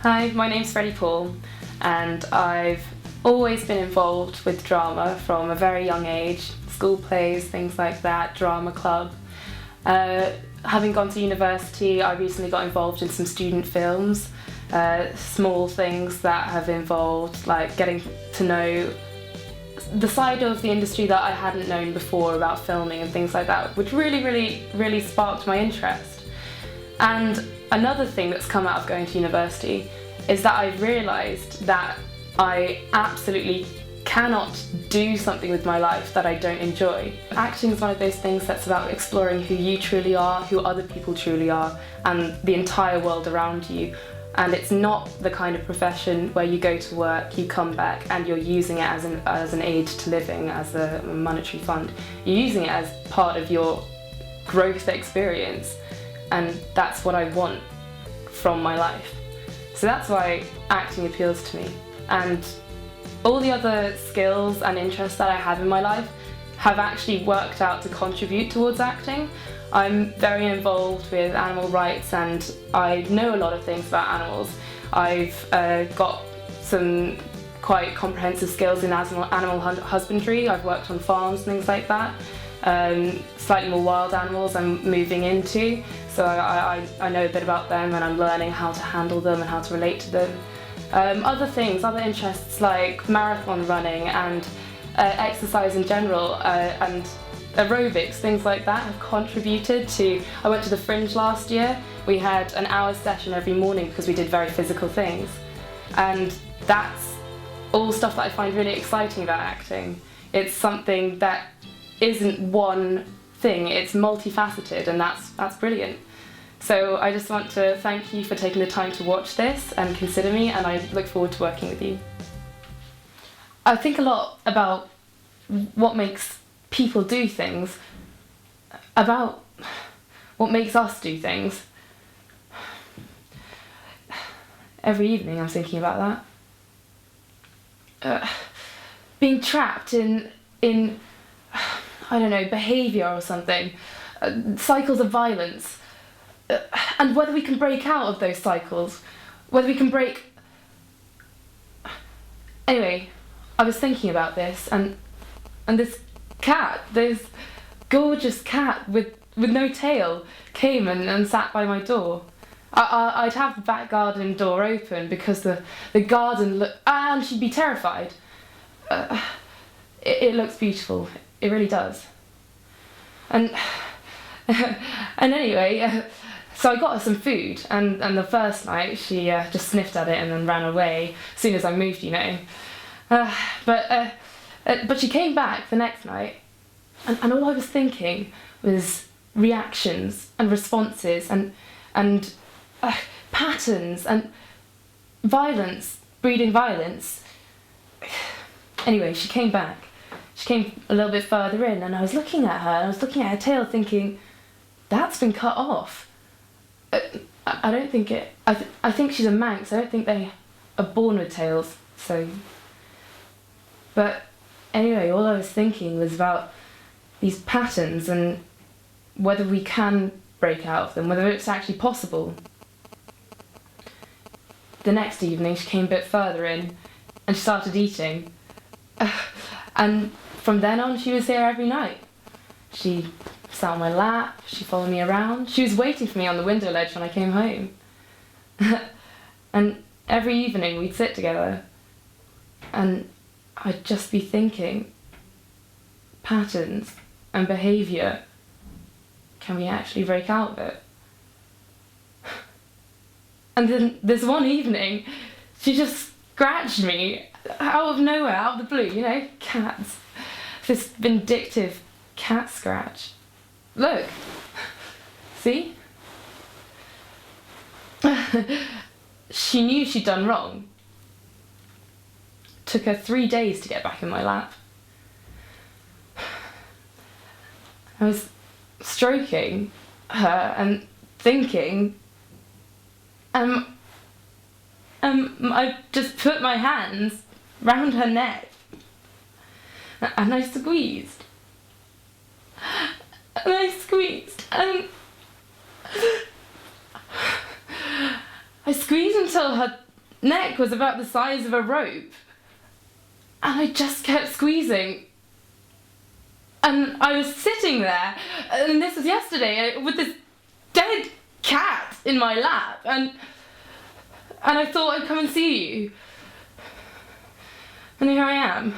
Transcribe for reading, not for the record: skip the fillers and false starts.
Hi, my name's Freddie and I've always been involved with drama from a very young age, school plays, things like that, drama club. Having gone to university, I recently got involved in some student films, small things that have involved like getting to know the side of the industry that I hadn't known before about filming and things like that, which really sparked my interest. And another thing that's come out of going to university is that I've realised that I absolutely cannot do something with my life that I don't enjoy. Acting is one of those things that's about exploring who you truly are, who other people truly are, and the entire world around you. And it's not the kind of profession where you go to work, you come back, and you're using it as an aid to living, as a monetary fund. You're using it as part of your growth experience, and that's what I want from my life. So that's why acting appeals to me. And all the other skills and interests that I have in my life have actually worked out to contribute towards acting. I'm very involved with animal rights and I know a lot of things about animals. I've got some quite comprehensive skills in animal husbandry. I've worked on farms, things like that. Slightly more wild animals I'm moving into, so I know a bit about them and I'm learning how to handle them and how to relate to them. Other interests like marathon running and exercise in general and aerobics, things like that have contributed to. I went to the Fringe last year. We had an hour session every morning because we did very physical things, and that's all stuff that I find really exciting about acting. It's something that isn't one thing, it's multifaceted, and that's brilliant. So I just want to thank you for taking the time to watch this and consider me, and I look forward to working with you. I think a lot about what makes people do things, about what makes us do things. Every evening I'm thinking about that. Being trapped in I don't know, behaviour or something, cycles of violence, and whether we can break out of those cycles, whether we can break... Anyway, I was thinking about this, and this cat, this gorgeous cat with no tail, came and sat by my door. I'd have the back garden door open because the garden looked... and she'd be terrified. It looks beautiful. It really does. And anyway, so I got her some food, and the first night she just sniffed at it and then ran away as soon as I moved, you know. But she came back the next night, and all I was thinking was reactions and responses and patterns and violence, breeding violence. Anyway, she came back. She came a little bit further in, and I was looking at her, and I was looking at her tail thinking, that's been cut off. I don't think it... I think she's a Manx. I don't think they are born with tails, so... But anyway, all I was thinking was about these patterns and whether we can break out of them, whether it's actually possible. The next evening she came a bit further in and she started eating. And from then on she was here every night. She sat on my lap, she followed me around. She was waiting for me on the window ledge when I came home. And every evening we'd sit together and I'd just be thinking, patterns and behaviour, can we actually break out of it? And then this one evening, she just scratched me out of nowhere, out of the blue, you know, cats. This vindictive cat scratch. Look, see? She knew she'd done wrong. Took her 3 days to get back in my lap. I was stroking her and thinking, I just put my hands round her neck and I squeezed. And I squeezed and I squeezed until neck was about the size of a rope. And I just kept squeezing. And I was sitting there, and this was yesterday, with this dead cat in my lap, and I thought I'd come and see you. And here I am.